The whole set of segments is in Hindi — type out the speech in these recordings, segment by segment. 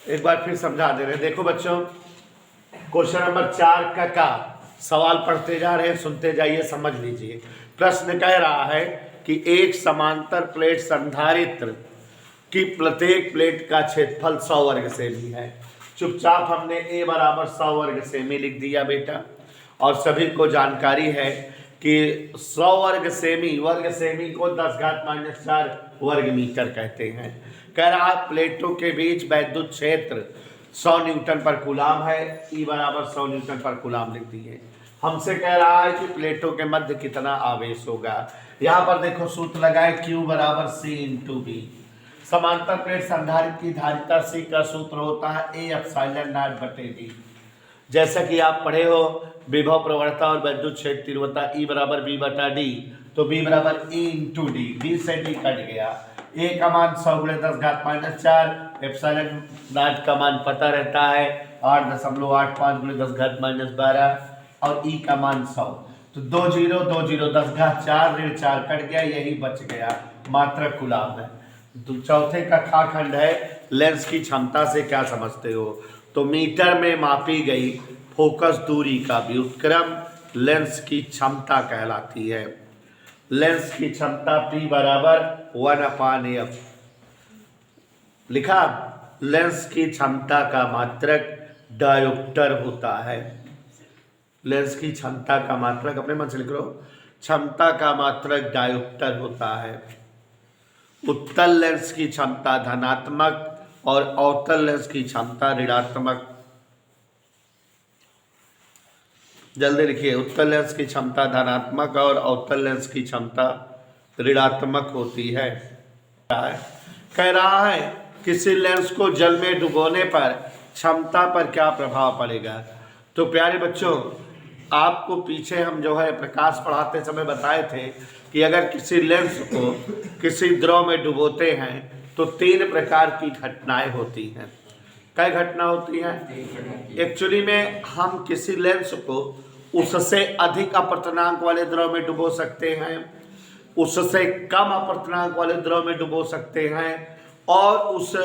एक बार फिर समझा दे रहे हैं। देखो बच्चों, क्वेश्चन नंबर 4 का सवाल पढ़ते जा रहे हैं, सुनते जाइए, समझ लीजिए। प्रश्न कह रहा है कि एक समांतर प्लेट संधारित्र की प्रत्येक प्लेट का क्षेत्रफल 100 वर्ग सेमी है। चुपचाप हमने a बराबर 100 वर्ग सेमी लिख दिया बेटा, और सभी को जानकारी है कि 100 वर्ग सेमी को 10⁻⁴ वर्ग मीटर कहते हैं। कह रहा है प्लेटों के बीच वैद्युत क्षेत्र 100 न्यूटन पर कूलाम है। E बराबर 100 न्यूटन पर कूलाम लिख दिए। हमसे कह रहा है कि प्लेटों के मध्य कितना आवेश होगा। यहाँ पर देखो सूत्र लगाए, Q बराबर C इंटू बी। समांतर प्लेट संधारित्र की धारिता C का सूत्र होता है A एप्सिलॉन नॉट बटे D। जैसा कि आप पढ़े हो, विभव प्रवणता और वैद्युत क्षेत्र तीव्रता E बराबर B बटा D, तो B बराबर E इंटू डी। D से D कट गया। A का मान 100 × 10⁻⁴, एप्सिलॉन नॉट का मान पता रहता है 8.85 × 10⁻12, और E का मान 100। तो 2 0 2 0 10⁴, ऋण 4 कट गया, यही बच गया, मात्रक कूलाम है। तो चौथे का खा खंड है, लेंस की क्षमता से क्या समझते हो। तो मीटर में मापी गई फोकस दूरी का व्युत्क्रम लेंस की क्षमता कहलाती है। लेंस की क्षमता P बराबर 1/f लिखा। लेंस की क्षमता का मात्रक डायोप्टर होता है। लेंस की क्षमता का मात्रक अपने मन से लिख लो, क्षमता का मात्रक डायोप्टर होता है। उत्तल लेंस की क्षमता धनात्मक और अवतल लेंस की क्षमता ऋणात्मक। जल्दी लिखिए, उत्तल लेंस की क्षमता धनात्मक और अवतल लेंस की क्षमता ऋणात्मक होती है। कह रहा है किसी लेंस को जल में डुबोने पर क्षमता पर क्या प्रभाव पड़ेगा। तो प्यारे बच्चों, आपको पीछे हम जो है प्रकाश पढ़ाते समय बताए थे कि अगर किसी लेंस को किसी द्रव में डुबोते हैं तो 3 प्रकार की घटनाएं होती हैं। कई घटना होती हैं। एक्चुअली में हम किसी लेंस को उससे अधिक अपवर्तनांक वाले द्रव में डुबो सकते हैं, उससे कम अपवर्तनांक वाले द्रव में डुबो सकते हैं, और उस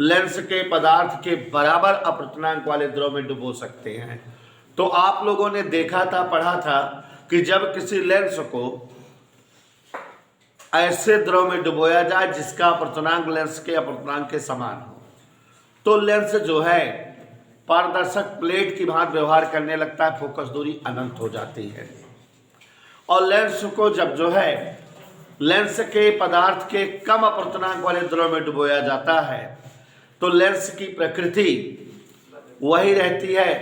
लेंस के पदार्थ के बराबर अपवर्तनांक वाले द्रव में डुबो सकते हैं। तो आप लोगों ने देखा था, पढ़ा था कि जब किसी लेंस को ऐसे द्रव में डुबोया जाए जिसका अपवर्तनांक लेंस के अपवर्तनांक के समान हो, तो लेंस जो है पारदर्शक प्लेट की भांति व्यवहार करने लगता है, फोकस दूरी अनंत हो जाती है। और लेंस को जब जो है लेंस के पदार्थ के कम अपवर्तनांक वाले द्रव में डुबोया जाता है तो लेंस की प्रकृति वही रहती है,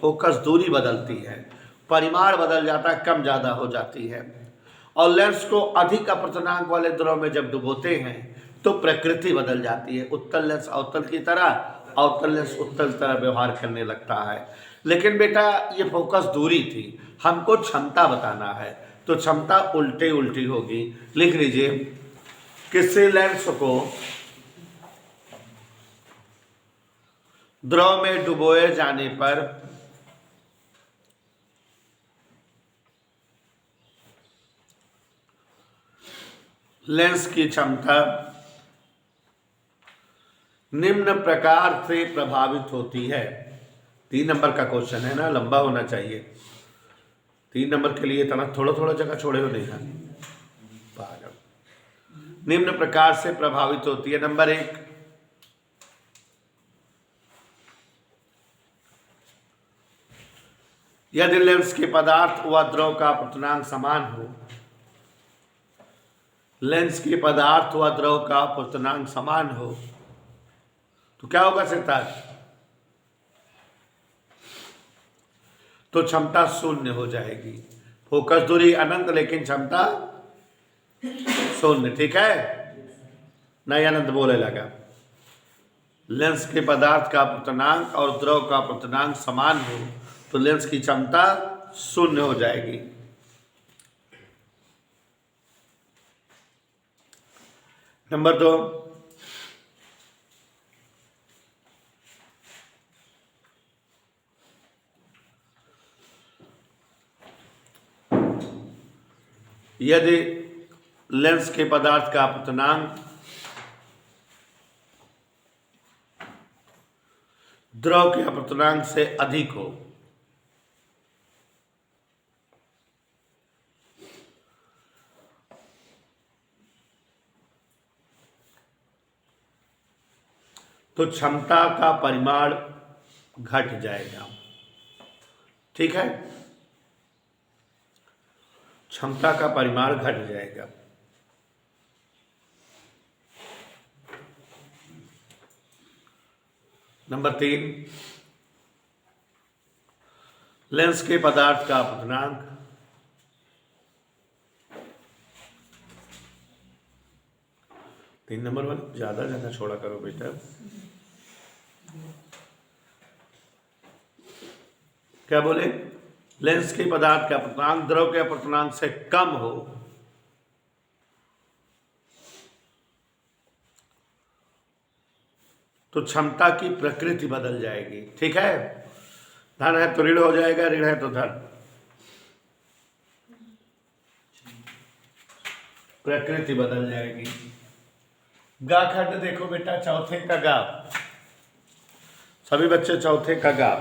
फोकस दूरी बदलती है, परिमाण बदल जाता है, कम ज़्यादा हो जाती है। और लेंस को अधिक अपवर्तनांक वाले द्रव में जब डुबोते हैं तो प्रकृति बदल जाती है। उत्तल लेंस अवतल की तरह, अवतल लेंस उत्तल तरह व्यवहार करने लगता है। लेकिन बेटा ये फोकस दूरी थी, हमको क्षमता बताना है, तो क्षमता उल्टी उल्टी होगी। लिख लीजिए, किसी लेंस को द्रव में डुबोए जाने पर लेंस की क्षमता निम्न प्रकार से प्रभावित होती है। 3 नंबर का क्वेश्चन है ना, लंबा होना चाहिए। 3 नंबर के लिए इतना थोड़ा थोड़ा जगह छोड़े हो नहीं है। निम्न प्रकार से प्रभावित होती है। नंबर 1, यदि लेंस के पदार्थ व द्रव का अपवर्तनांक समान हो, लेंस के पदार्थ व द्रव का अपवर्तनांक समान हो तो क्या होगा सिद्धार्थ? तो क्षमता 0 हो जाएगी। फोकस दूरी अनंत लेकिन क्षमता 0। ठीक है, नहीं अनंत बोले लगा। लेंस के पदार्थ का अपवर्तनांक और द्रव का अपवर्तनांक समान हो तो लेंस की क्षमता 0 हो जाएगी। नंबर 2, यदि लेंस के पदार्थ का अपवर्तनांक द्रव के अपर्तनांक से अधिक हो। तो क्षमता का परिमाण घट जाएगा। ठीक है, क्षमता का परिमाण घट जाएगा। नंबर 3, लेंस के पदार्थ का अपवर्तनांक तीन नंबर वाले ज्यादा जगह छोड़ा करो बेटा। क्या बोले? लेंस के पदार्थ का अपवर्तनांक द्रव के अपवर्तनांक से कम हो तो क्षमता की प्रकृति बदल जाएगी। ठीक है, धन है तो ऋण हो जाएगा, ऋण है तो धन। प्रकृति बदल जाएगी। गा खंड देखो बेटा, चौथे का गा, सभी बच्चे चौथे का गा।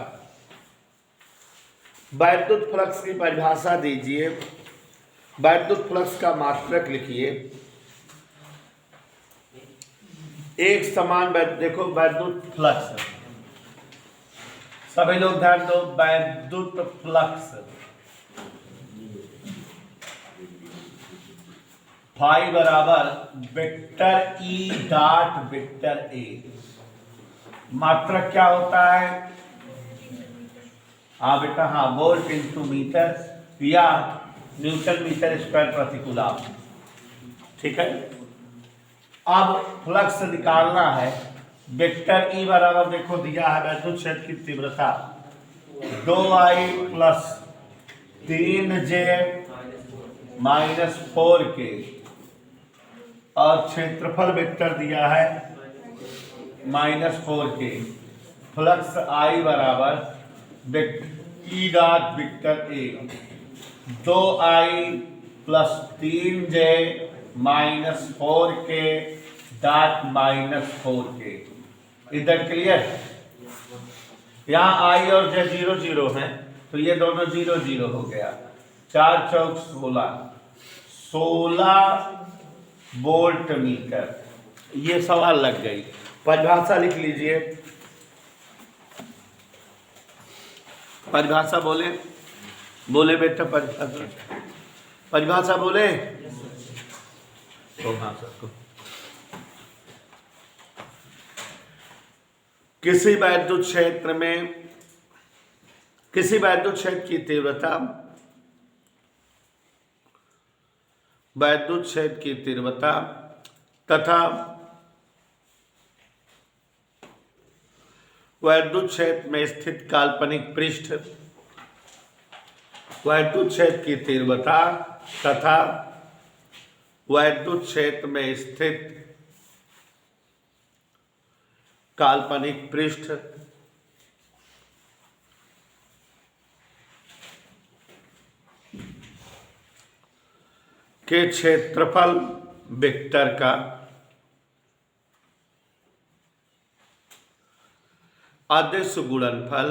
वैद्युत फ्लक्स की परिभाषा दीजिए। वैद्युत फ्लक्स का मात्रक लिखिए। एक समान देखो वैद्युत फ्लक्स, सभी लोग ध्यान दो। वैद्युत फ्लक्स फाई बराबर vector E dot vector A. मात्रक क्या होता है? हाँ बेटा, हाँ, वोल्ट इंटू मीटर या न्यूटन मीटर स्क्वायर प्रति कूलम। ठीक है, अब फ्लक्स निकालना है। वेक्टर ई बराबर देखो दिया है वैद्युत क्षेत्र की तीव्रता 2I plus 3J minus 4K और क्षेत्रफल वेक्टर दिया है -4K। फ्लक्स I बराबर E dot vector A 2I plus 3J minus 4K dot minus 4K। इधर क्लियर? यहाँ I और J 0 0 हैं तो ये दोनों 0 0 हो गया। 4 चौक 16 वोल्ट मीटर। ये सवाल लग गई। परिभाषा लिख लीजिए। परिभाषा बोले, बोले बेटा परिभाषा, परिभाषा बोले तो हाँ सर को। किसी वैद्युत क्षेत्र में, किसी वैद्युत क्षेत्र की तीव्रता, वैद्युत क्षेत्र की तीव्रता तथा वैद्युत क्षेत्र में स्थित काल्पनिक पृष्ठ, वैद्युत क्षेत्र की तीव्रता तथा वैद्युत क्षेत्र में स्थित काल्पनिक पृष्ठ के क्षेत्रफल वेक्टर का अदिश गुणनफल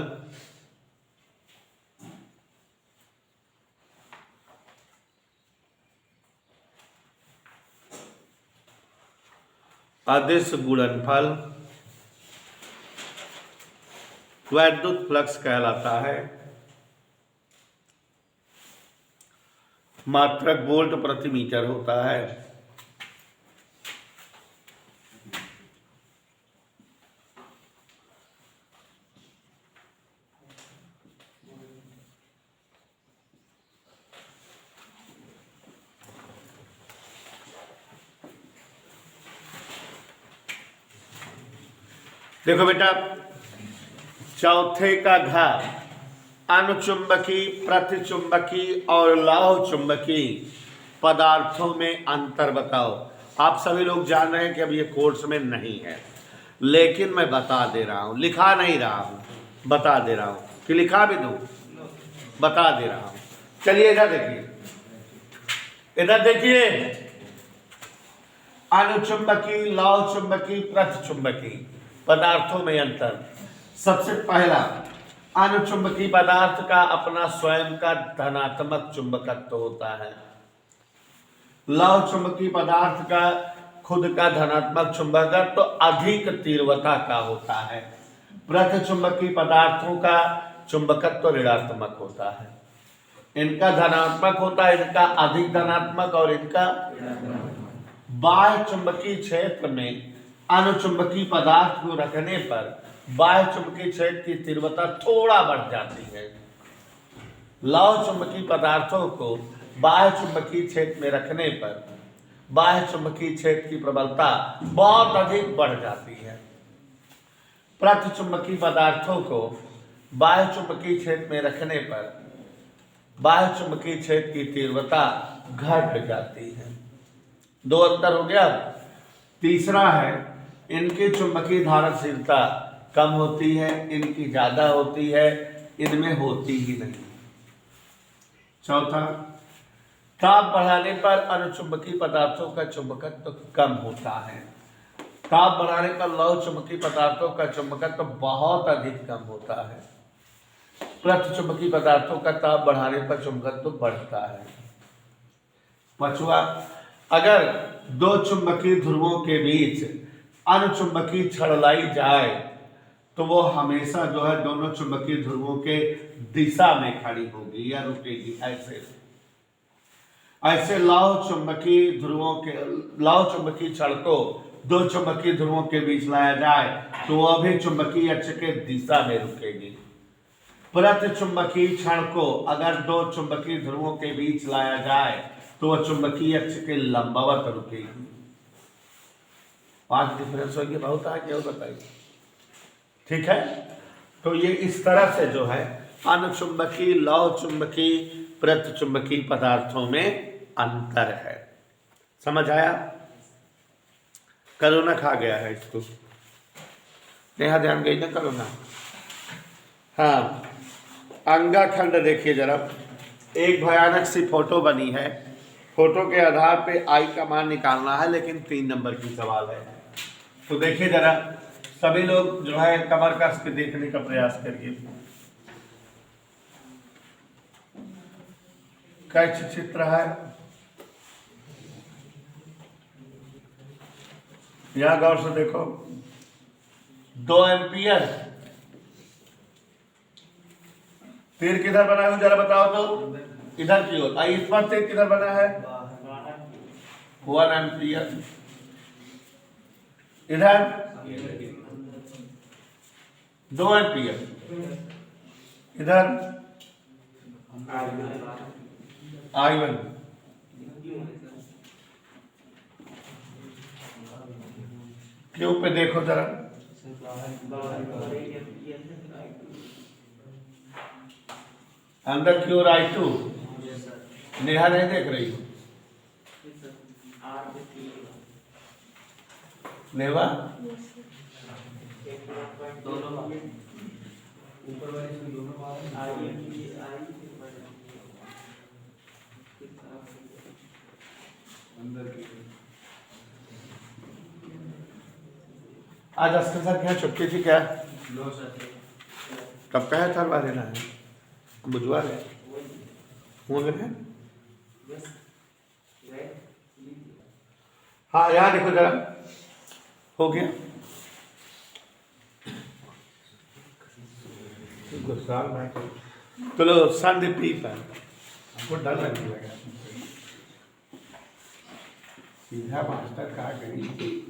अदिश गुणनफल वैद्युत फ्लक्स कहलाता है। मात्रक वोल्ट प्रति मीटर होता है। देखो बेटा, चौथे का घ अनुचुंबकी, प्रतिचुंबकी और लौह चुंबकी पदार्थों में अंतर बताओ। आप सभी लोग जान रहे हैं कि अब ये कोर्स में नहीं है, लेकिन मैं बता दे रहा हूं, लिखा नहीं रहा हूं, बता दे रहा हूं कि लिखा भी दूं, बता दे रहा हूं। चलिए इधर देखिए, इधर देखिए। अनुचुंबकी, लौह चुंबकी, प्रतिचुंबकी पदार्थों में अंतर। सबसे पहला, अनुचुंबकीय पदार्थ का अपना स्वयं का धनात्मक चुंबकत्व होता है। लौह चुंबकीय पदार्थ का खुद का धनात्मक चुंबकत्व तो अधिक तीव्रता का होता है। प्रतिचुंबकीय पदार्थों का चुंबकत्व तो ऋणात्मक होता है। इनका धनात्मक होता है, इनका अधिक धनात्मक और इनका। बाह्य चुंबकीय क्षेत्र में अनुचुंबकीय पदार्थ को रखने पर बाह्य चुंबकीय क्षेत्र की तीव्रता थोड़ा बढ़ जाती है। लौह चुंबकीय पदार्थों को बाह्य चुंबकीय क्षेत्र में रखने पर बाह्य चुंबकीय क्षेत्र की प्रबलता बहुत अधिक बढ़ जाती है। प्रतिचुंबकीय पदार्थों को बाह्य चुंबकीय क्षेत्र में रखने पर बाह्य चुंबकीय क्षेत्र की तीव्रता घट जाती है। दो अंतर हो गया। तीसरा है, इनकी चुंबकीय धारकशीलता कम होती है, इनकी ज्यादा होती है, इनमें होती ही नहीं। चौथा, ताप बढ़ाने पर अनुचुंबकीय पदार्थों का चुंबकत्व कम होता है। ताप बढ़ाने पर लौह चुंबकीय पदार्थों का चुंबकत्व बहुत अधिक कम होता है। प्रतिचुंबकीय पदार्थों का ताप बढ़ाने पर चुंबकत्व बढ़ता है। पांचवा, अगर दो चुंबकीय ध्रुवों के बीच अनुचुंबकीय छड़ लाई जाए तो वो हमेशा जो है दोनों चुंबकीय ध्रुवों के दिशा में खड़ी होगी या रुकेगी। ऐसे लौह चुंबकीय छड़ को दो चुंबकीय ध्रुवों के बीच लाया जाए तो वह भी चुंबकीय अक्ष के दिशा में रुकेगी। प्रतिचुंबकीय क्षण को अगर दो चुंबकीय ध्रुवों के बीच लाया जाए तो वह चुंबकीय अक्ष के लंबवत रुकेगी। पांच डिफरेंस होगी, बहुत है क्या बताइए। ठीक है, तो ये इस तरह से जो है अनुचुंबकीय, लौह चुंबकीय, प्रतिचुंबकीय पदार्थों में अंतर है। समझ आया? कोरोना खा गया है इसको, नेहा ध्यान गई ना कोरोना। हाँ, अंगाखंड देखिए जरा, एक भयानक सी फोटो बनी है। फोटो के आधार पे आई का मान निकालना है, लेकिन 3 नंबर की सवाल है। तो देखिए जरा, सभी लोग जो है कमर कस के देखने का प्रयास करिए। कैसे चित्र है, यहां गौर से देखो। 2 एम्पियर तीर किधर बना है जरा बताओ तो, इधर की ओर। इस पर तीर किधर बना है, 1 एम्पियर। इधर 2 एम्पियर, इधर I1। क्यों पे देखो जरा, अंदर की ओर I2। नेहा नहीं देख रही हो, नेहा आज अस्कर सर क्या छुट्टी थी क्या? कब का है सर बारे ना है, बुधवार है, है? हाँ यहाँ देखो जरा, हो गया। चलो संदीप है, हमको डर लगने लगा। सीधा मास्टर कहा कहीं।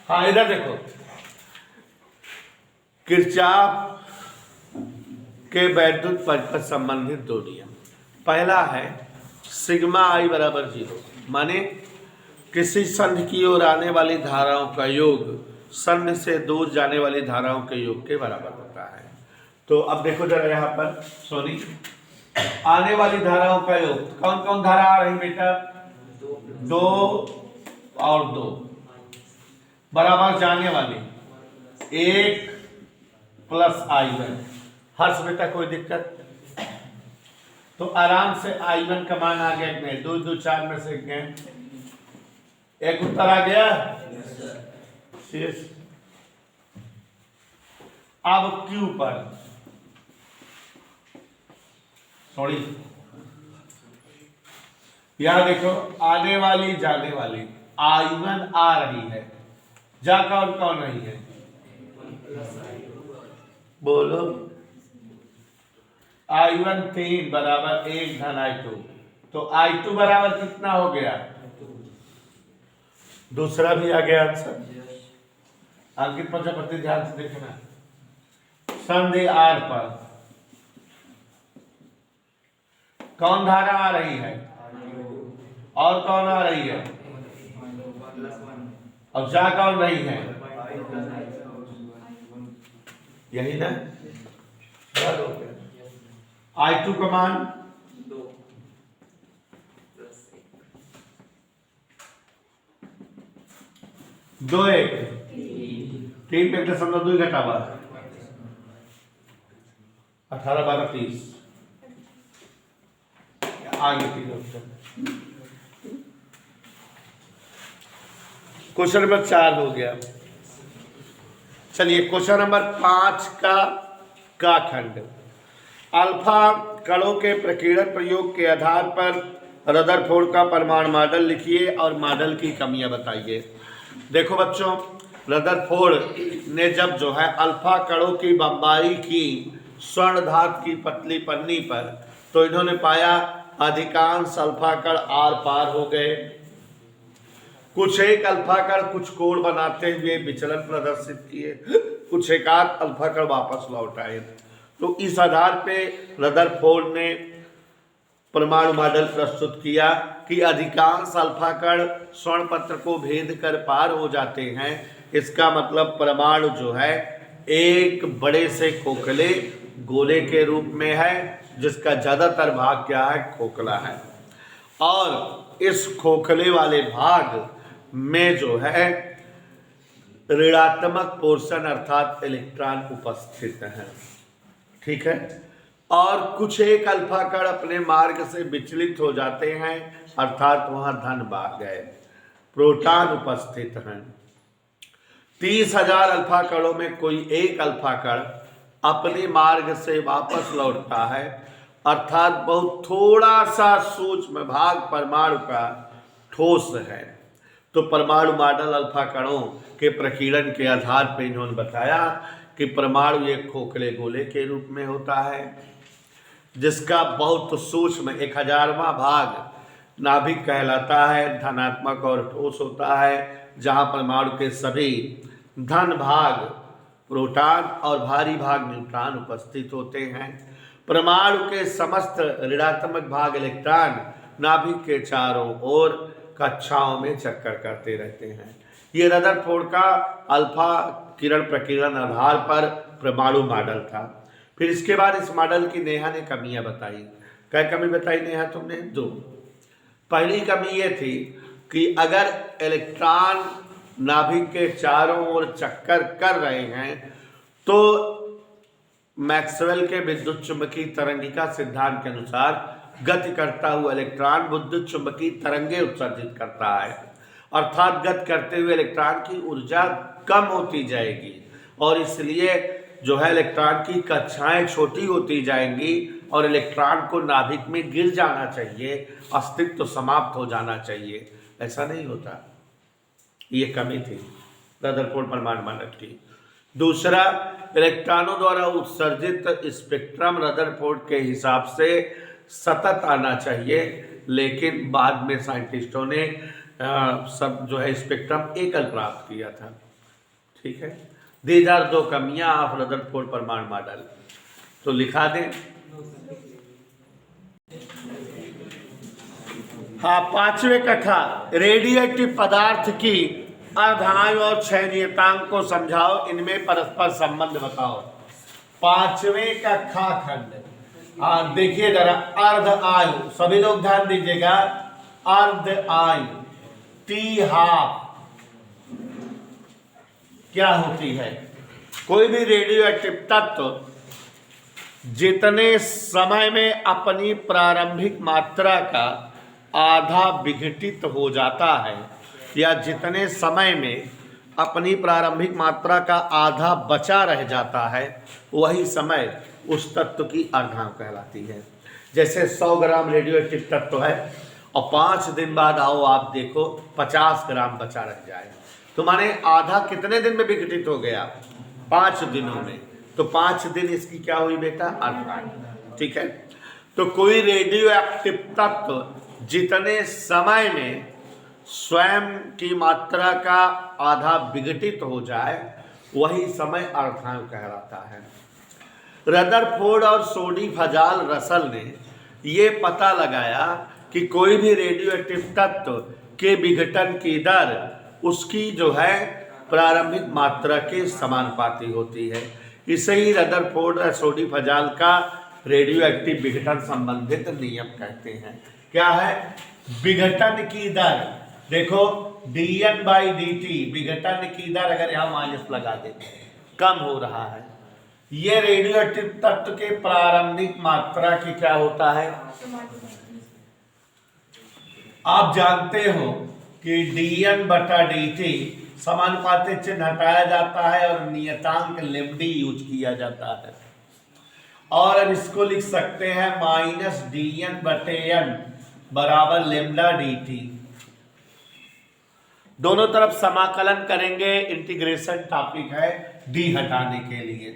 हाँ इधर देखो, किरचॉफ के वैद्युत परिपथ संबंधित 2 नियम। पहला है सिग्मा I बराबर 0, माने किसी संध की ओर आने वाली धाराओं का योग संध से दूर जाने वाली धाराओं के योग के बराबर होता है। तो अब देखो जरा यहाँ पर सोनी, आने वाली धाराओं का योग, कौन कौन धारा आ रही बेटा? 2 और 2 बराबर जाने वाली 1 प्लस I1। हर्ष बेटा कोई दिक्कत? तो आराम से I1 का मान आ गया, नहीं 2 2 4 में से गए, एक उत्तर आ गया। शेष अब Q पर सॉरी यहां देखो आने वाली जाने वाली I1 आ रही है, जा कौन कौन रही है बोलो। I1 3 बराबर 1 धन I2, तो I2 बराबर कितना हो गया, दूसरा भी आ गया आंसर। अंकित प्रजापति ध्यान से देखना, संधि R पर कौन धारा आ रही है और कौन आ रही है, और जा कौन रही है, यही ना। I2 का मान 2 1 3 पे 2 घटावा 18 12 30 आगे क्वेश्चन नंबर 4 हो गया। चलिए क्वेश्चन नंबर 5 का खंड, अल्फा कणों के प्रकीर्णन प्रयोग के आधार पर रदरफोर्ड का परमाणु मॉडल लिखिए और मॉडल की कमियां बताइए। देखो बच्चों, रदरफोर्ड ने जब जो है अल्फा कणों की बमबारी की स्वर्ण धातु की पतली पन्नी पर, तो इन्होंने पाया अधिकांश अल्फा कण आर पार हो गए। कुछ एक अल्फा कण कुछ कोण बनाते हुए विचलन प्रदर्शित किए, कुछ एकाध अल्फा कण वापस लौट आए। तो इस आधार पे रदरफोर्ड ने परमाणु मॉडल प्रस्तुत किया कि अधिकांश अल्फा कण स्वर्ण पत्र को भेद कर पार हो जाते हैं। इसका मतलब परमाणु जो है एक बड़े से खोखले गोले के रूप में है, जिसका ज्यादातर भाग क्या है, खोखला है, और इस खोखले वाले भाग में जो है ऋणात्मक पोर्शन अर्थात इलेक्ट्रॉन उपस्थित है। ठीक है, और कुछ एक अल्फा कण अपने मार्ग से विचलित हो जाते हैं, अर्थात वहां धन भाग गए, प्रोटॉन उपस्थित हैं। 30,000 अल्फा कणों में कोई एक अल्फा कण अपने मार्ग से वापस लौटता है, अर्थात बहुत थोड़ा सा सूक्ष्म भाग परमाणु का ठोस है। तो परमाणु मॉडल अल्फा कणों के प्रकीर्णन के आधार पर इन्होंने बताया कि परमाणु एक खोखले गोले के रूप में होता है, जिसका बहुत सूक्ष्म 1000वां भाग नाभिक कहलाता है, धनात्मक और ठोस होता है, जहां परमाणु के सभी धन भाग प्रोटॉन और भारी भाग न्यूट्रॉन उपस्थित होते हैं। परमाणु के समस्त ऋणात्मक भाग इलेक्ट्रॉन नाभिक के चारों ओर कक्षाओं में चक्कर करते रहते हैं। ये रदरफोर्ड का अल्फा किरण प्रकीर्णन आधार पर परमाणु मॉडल था। फिर इसके बाद इस मॉडल की नेहा ने कमियां बताई। क्या कमी बताई नेहा तुमने? 2। पहली कमी ये थी कि अगर इलेक्ट्रॉन नाभिक के चारों ओर चक्कर कर रहे हैं तो मैक्सवेल के विद्युत चुंबकीय तरंगिका सिद्धांत के अनुसार गति करता हुआ इलेक्ट्रॉन विद्युत चुंबकीय तरंगे उत्सर्जित करता है, अर्थात गति करते हुए इलेक्ट्रॉन की ऊर्जा कम होती जाएगी और इसलिए जो है इलेक्ट्रॉन की कक्षाएं छोटी होती जाएंगी और इलेक्ट्रॉन को नाभिक में गिर जाना चाहिए, अस्तित्व समाप्त हो जाना चाहिए। ऐसा नहीं होता, ये कमी थी रदरफोर्ड परमाणु मॉडल की। दूसरा, इलेक्ट्रॉनों द्वारा उत्सर्जित स्पेक्ट्रम रदरफोर्ड के हिसाब से सतत आना चाहिए, लेकिन बाद में साइंटिस्टों ने सब जो है स्पेक्ट्रम एकल प्राप्त किया था। ठीक है, दीज आर 2 कमियां ऑफ रदरफोर्ड परमाणु मॉडल। तो लिखा दें। हाँ, 5वें कक्षा रेडियो एक्टिव पदार्थ की अर्धायु और क्षयनीयतांक को समझाओ, इनमें परस्पर संबंध बताओ। 5वें कक्षा खंड। हाँ देखिए जरा, अर्ध आयु, सभी लोग ध्यान दीजिएगा, अर्ध आयु T½ क्या होती है? कोई भी रेडियो एक्टिव तत्व जितने समय में अपनी प्रारंभिक मात्रा का आधा विघटित हो जाता है या जितने समय में अपनी प्रारंभिक मात्रा का आधा बचा रह जाता है, वही समय उस तत्व की अर्धांग कहलाती है। जैसे 100 ग्राम रेडियो एक्टिव तत्व है और 5 दिन बाद आओ आप देखो 50 ग्राम बचा रह जाए, तो माने आधा कितने दिन में विघटित हो गया? 5 दिनों में। तो 5 दिन इसकी क्या हुई बेटा? अर्धांग। ठीक है। तो कोई रेडियो एक्टिव तत्व जितने समय में स्वयं की मात्रा का आधा विघटित हो जाए, वही समय अर्धांग कहलाता है। रदरफोर्ड और सोडी फजाल रसल ने ये पता लगाया कि कोई भी रेडियो एक्टिव तत्व के विघटन की दर उसकी जो है प्रारंभिक मात्रा के समानुपाती होती है। इसे ही रदरफोर्ड और सोडी फजाल का रेडियो एक्टिव विघटन संबंधित नियम कहते हैं। क्या है? विघटन की दर। देखो dN/dt विघटन की दर, अगर यहां माइनस लगा देते कम हो रहा है, ये रेडियो एक्टिव तत्व के प्रारंभिक मात्रा की क्या होता है? आप जानते हो कि dN/dt समानुपाती चिन्ह हटाया जाता है और नियतांक लेमडी यूज किया जाता है, और अब इसको लिख सकते हैं -dN/n बराबर λ/dt। दोनों तरफ समाकलन करेंगे, इंटीग्रेशन टॉपिक है डी हटाने के लिए।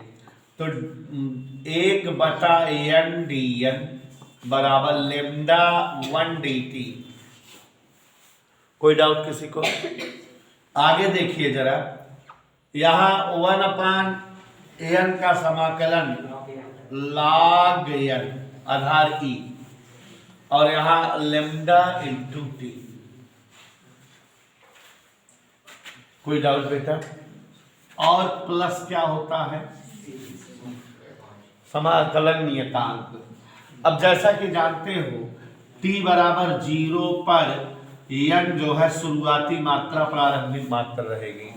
तो 1/n dN बराबर λ1dt। कोई डाउट किसी को? आगे देखिए जरा, यहां 1/n का समाकलन log n आधार e, और यहां λ/t। कोई डाउट बेटा? और प्लस क्या होता है? समाकलन नियतांक। अब जैसा कि जानते हो t बराबर 0 पर n जो है शुरुआती मात्रा प्रारंभिक मात्रा रहेगी,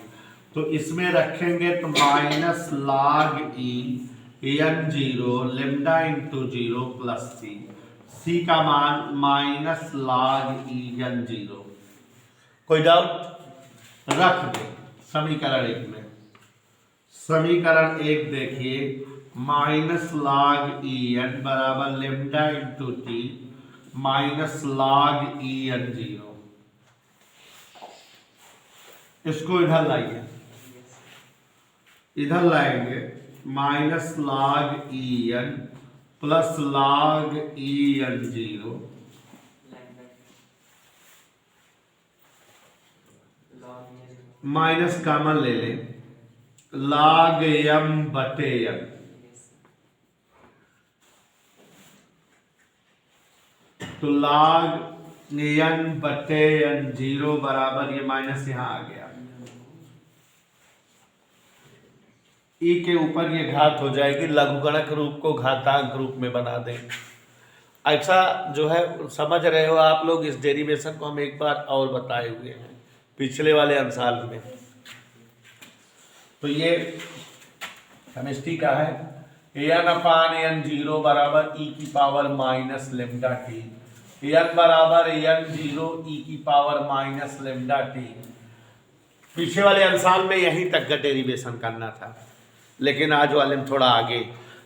तो इसमें रखेंगे तो -log e n0 λ/0 plus c का मान -log e n0। कोई डाउट? रख दे समीकरण 1 में। समीकरण 1 देखिए, -log en बराबर λ/t -log e n0। इसको इधर लाइए, इधर लाएंगे -log en plus log e n0 minus common ले ले log m/n। तो log n/n0 बराबर, ये माइनस यहां आ गया, ई के ऊपर ये घात हो जाएगी, लघुगणक रूप को घातांक रूप में बना दें। ऐसा जो है समझ रहे हो आप लोग? इस डेरिवेशन को हम एक बार और बताए हुए हैं पिछले वाले अंशाल में। तो ये केमिस्ट्री का है, n/n0 बराबर e की पावर -λt, n बराबर n0 e की पावर -λt। पीछे वाले अंशाल में यहीं तक का डेरिवेशन करना था, लेकिन आज वाले में थोड़ा आगे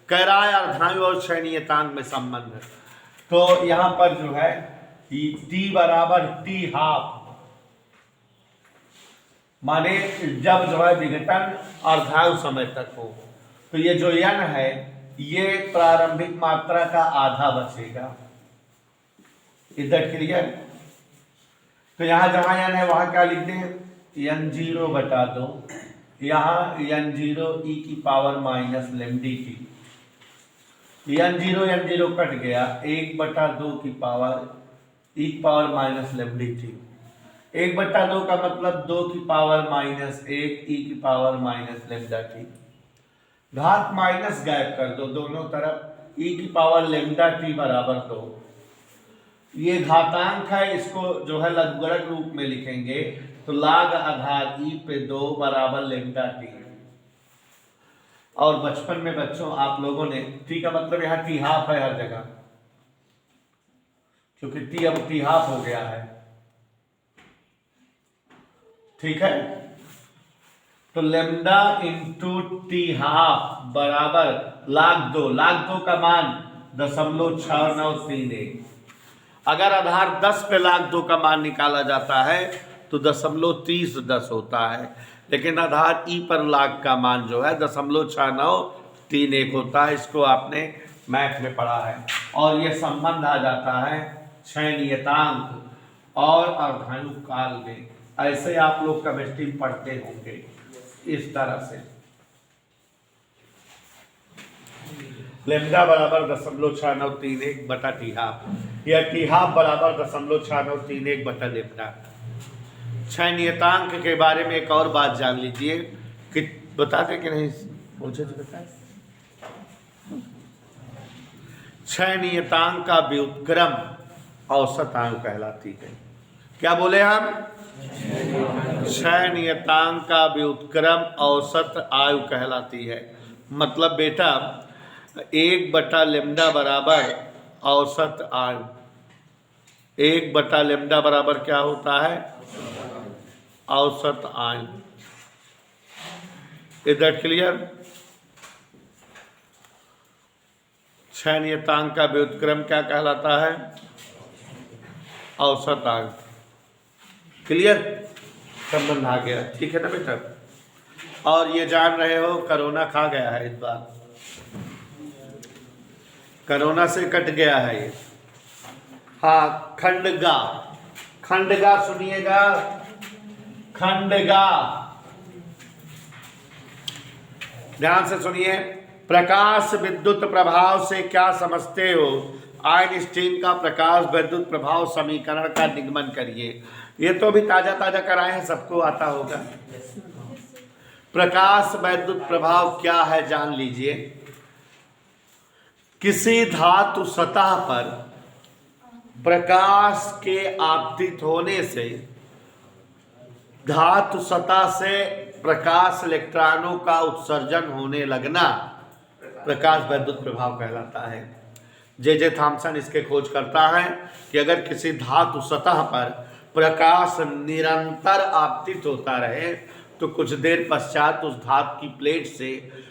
कह रहा है अर्धांग और क्षयनियतांक में संबंध। तो यहां पर जो है t बराबर t½ माने जब जो है विघटन अर्धांग समय तक हो, तो ये जो n है ये प्रारंभिक मात्रा का आधा बचेगा। इधर क्लियर? तो यहां जहां n है वहां क्या लिखते हैं? n0/2, यहाँ n0 e की पावर -λ/t। n0 कट गया, 1/2 की पावर e की पावर -λ/t। 1/2 का मतलब 2 की पावर -1 e की पावर -λ/t। घात माइनस गायब कर दो दोनों तरफ, e की पावर λ/t बराबर 2। ये घातांक है, इसको जो है लघुगणक रूप में लिखेंगे तो log आधार e पे 2 बराबर λ/t। और बचपन में बच्चों आप लोगों ने t का मतलब यहाँ t½ है हर जगह, क्योंकि t अब t½ हो गया है। ठीक है? तो लेमडा इंटू टी हाफ बराबर लाख दो का मान 0.6931। अगर आधार 10 पे लाख 2 का मान निकाला जाता है तो 0.3010 होता है, लेकिन आधार ई पर लाख का मान जो है 0.6931 होता है। इसको आपने मैथ में पढ़ा है। और ये संबंध आ जाता है क्षय नियतांक और अर्धायु काल में। ऐसे आप लोग केमिस्ट्री पढ़ते होंगे इस तरह से। लेमडा बराबर 0.6931 बटा टी हाफ या टी हाफ बराबर 0.6931 बटा लेमडा। क्षय नियतांक के बारे में एक और बात जान लीजिए कि बताते कि नहीं, मुझे तो बताए। क्षय नियतांक का व्युत्क्रम औसत आयु कहलाती है। क्या बोले हम? क्षय नियतांक का व्युत्क्रम औसत आयु कहलाती है। मतलब बेटा 1 बटा लेमडा बराबर औसत आयु। 1 बटा लेमडा बराबर क्या होता है? औसत आयु। Is that clear? क्षय नियतांक का व्युत्क्रम क्या कहलाता है? औसत आयु। क्लियर? संबंध आ गया, ठीक है ना बेटा? और ये जान रहे हो कोरोना खा गया है इस बार, कोरोना से कट गया है ये। हाँ, खंडगा, खंडगा सुनिएगा, खंडगा ध्यान से सुनिए। प्रकाश विद्युत प्रभाव से क्या समझते हो? आइंस्टीन का प्रकाश विद्युत प्रभाव समीकरण का निगमन करिए। ये तो अभी ताजा ताजा कराए हैं, सबको आता होगा। प्रकाश विद्युत प्रभाव क्या है जान लीजिए। किसी धातु सतह पर प्रकाश के आपतित होने से धातु सतह से प्रकाश इलेक्ट्रॉनों का उत्सर्जन होने लगना प्रकाश विद्युत प्रभाव कहलाता है। जे थॉमसन इसके खोज करता है कि अगर किसी धातु सतह पर प्रकाश निरंतर आपतित होता रहे तो कुछ देर पश्चात उस धातु की प्लेट से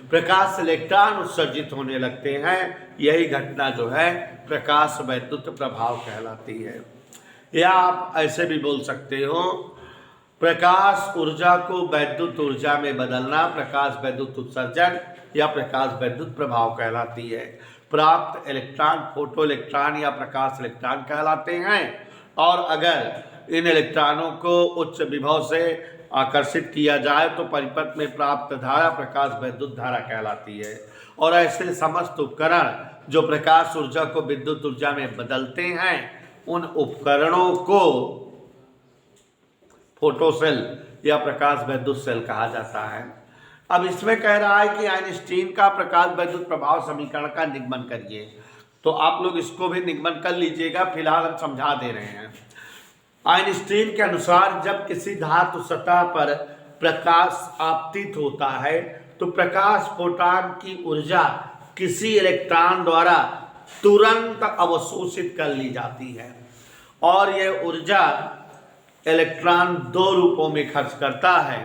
प्रकाश इलेक्ट्रॉन उत्सर्जित होने लगते हैं। यही घटना जो है प्रकाश विद्युत प्रभाव कहलाती है। या आप ऐसे भी बोल सकते हो, प्रकाश ऊर्जा को वैद्युत ऊर्जा में बदलना प्रकाश विद्युत उत्सर्जन या प्रकाश विद्युत प्रभाव कहलाती है। प्राप्त इलेक्ट्रॉन फोटो इलेक्ट्रॉन या प्रकाश इलेक्ट्रॉन कहलाते हैं। और अगर इन इलेक्ट्रॉनों को उच्च विभव से आकर्षित किया जाए तो परिपथ में प्राप्त धारा प्रकाश विद्युत धारा कहलाती है। और ऐसे समस्त उपकरण जो प्रकाश ऊर्जा को विद्युत ऊर्जा में बदलते हैं उन उपकरणों को फोटो सेल या प्रकाश विद्युत सेल कहा जाता है। अब इसमें कह रहा है कि आइंस्टीन का प्रकाश विद्युत प्रभाव समीकरण का निगमन करिए। तो आप लोग इसको भी निगमन कर लीजिएगा, फिलहाल हम समझा दे रहे हैं। आइंस्टीन के अनुसार जब किसी धातु सतह पर प्रकाश आपतित होता है तो प्रकाश फोटॉन की ऊर्जा किसी इलेक्ट्रॉन द्वारा तुरंत अवशोषित कर ली जाती है। और यह ऊर्जा इलेक्ट्रॉन दो रूपों में खर्च करता है।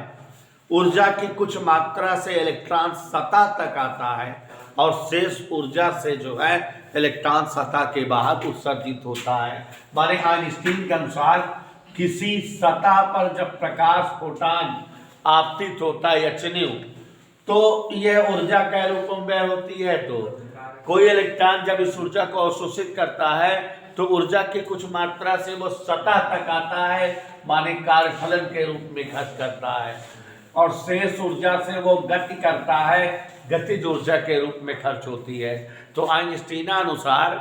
ऊर्जा की कुछ मात्रा से इलेक्ट्रॉन सतह तक आता है और शेष ऊर्जा से जो है इलेक्ट्रॉन सतह के बाहर उत्सर्जित होता है। माने आइंस्टीन के अनुसार किसी सतह पर जब प्रकाश फोटॉन आपतित होता है एचन्यू, तो यह ऊर्जा कै रूपों में होती है। तो कोई इलेक्ट्रॉन जब इस ऊर्जा को अवशोषित करता है तो ऊर्जा की कुछ मात्रा से वो सतह तक आता है, माने कार्यफलन के रूप में खर्च करता है। और शेष ऊर्जा से वो गति करता है, गतिज ऊर्जा के रूप में खर्च होती है। तो आइंस्टीनानुसार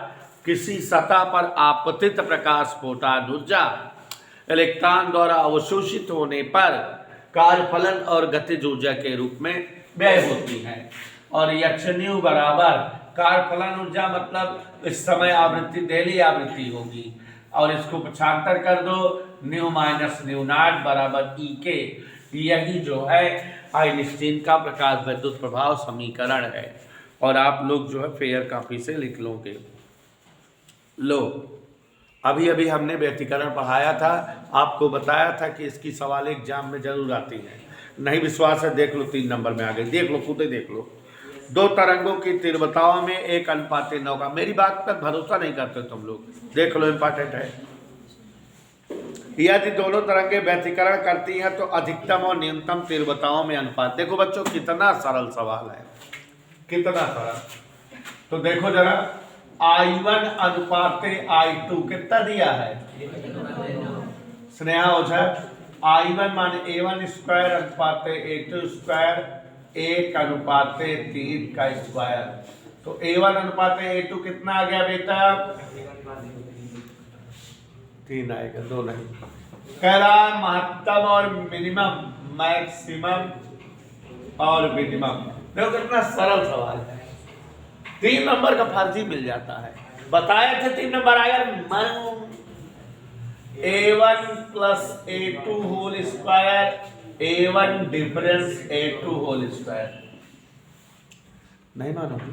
किसी सतह पर आपतित प्रकाश फोटॉन ऊर्जा इलेक्ट्रॉन द्वारा अवशोषित होने पर कार्यफलन और गतिज ऊर्जा के रूप में व्यय होती है। और एचन्यू बराबर कार्यफलन ऊर्जा मतलब इस समय आवृत्ति डेली आवृत्ति होगी, और इसको पक्षांतर कर दो, न्यू माइनस न्यू नॉट बराबर ई के। यही जो है आइंस्टीन का प्रकाश विद्युत प्रभाव समीकरण है। और आप लोग जो है फेयर कॉपी से लिख लोगे। लो, अभी अभी हमने व्यतिकरण पढ़ाया था, आपको बताया था कि इसकी सवाल एग्जाम में जरूर आती है। नहीं विश्वास है देख लो, 3 नंबर में आ गई, देख लो, खुद ही देख लो। 2 तरंगों की तीव्रताओं में 1:9 का। मेरी बात पर भरोसा नहीं करते तुम लोग, देख लो, इंपॉर्टेंट है। यदि दोनों तरंगें व्यतिकरण करती हैं तो अधिकतम और न्यूनतम तीव्रताओं में अनुपात। देखो बच्चों कितना सरल सवाल है, कितना सरल। तो देखो जरा, I1 अनुपात I2 कितना दिया है स्नेहा ओझा? I1 माने A1 स्क्वायर अनुपात A2 स्क्वायर 1:3 का स्क्वायर। तो A1 अनुपात A2 कितना आ गया बेटा? 3 आएगा, 2 नहीं। कह रहा है महत्तम और मिनिमम, मैक्सिमम और मिनिमम। देखो कितना सरल सवाल है, 3 नंबर का फर्जी मिल जाता है। बताए थे 3 नंबर आएगा। A1 plus A2 whole square, A1 difference A2 whole square. नहीं मानोगे?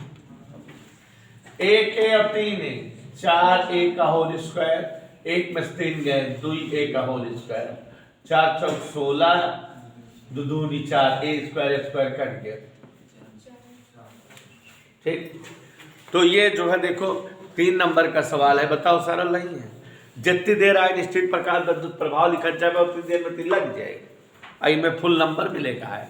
1 A और 3 A, 4 A का होल स्क्वायर, 1 में 3 गए, 2 A का होल स्क्वायर, 4 चौक 16, 2 दूनी 4, A स्क्वायर स्क्वायर कट गया। ठीक, तो ये जो है देखो 3 नंबर का सवाल है। बताओ सरल नहीं है? जितनी देर आइंस्टीन प्रकाश विद्युत प्रभाव लिखा जाए उतनी देर में 3 लग जाएगा, आई में फुल नंबर मिलेगा है।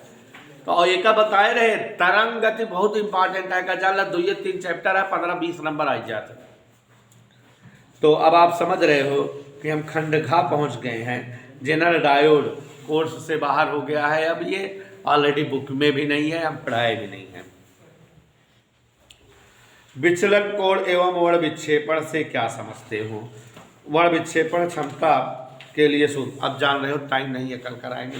तो एक बताए रहे तरंग गति बहुत इंपॉर्टेंट है, का जाला 2-3 चैप्टर है, 15-20 नंबर आ जाते। तो अब आप समझ रहे हो कि हम खंडघा पहुंच गए हैं। जनरल डायोड कोर्स से बाहर हो गया है, अब ये ऑलरेडी बुक में भी नहीं है, हम पढ़ाए भी नहीं है। विचलन कोण एवं वर्ण विक्षेपण से क्या समझते हो? वर्ण विक्षेपण क्षमता के लिए सूत्र अब जान रहे हो, टाइम नहीं है, कल कराएंगे।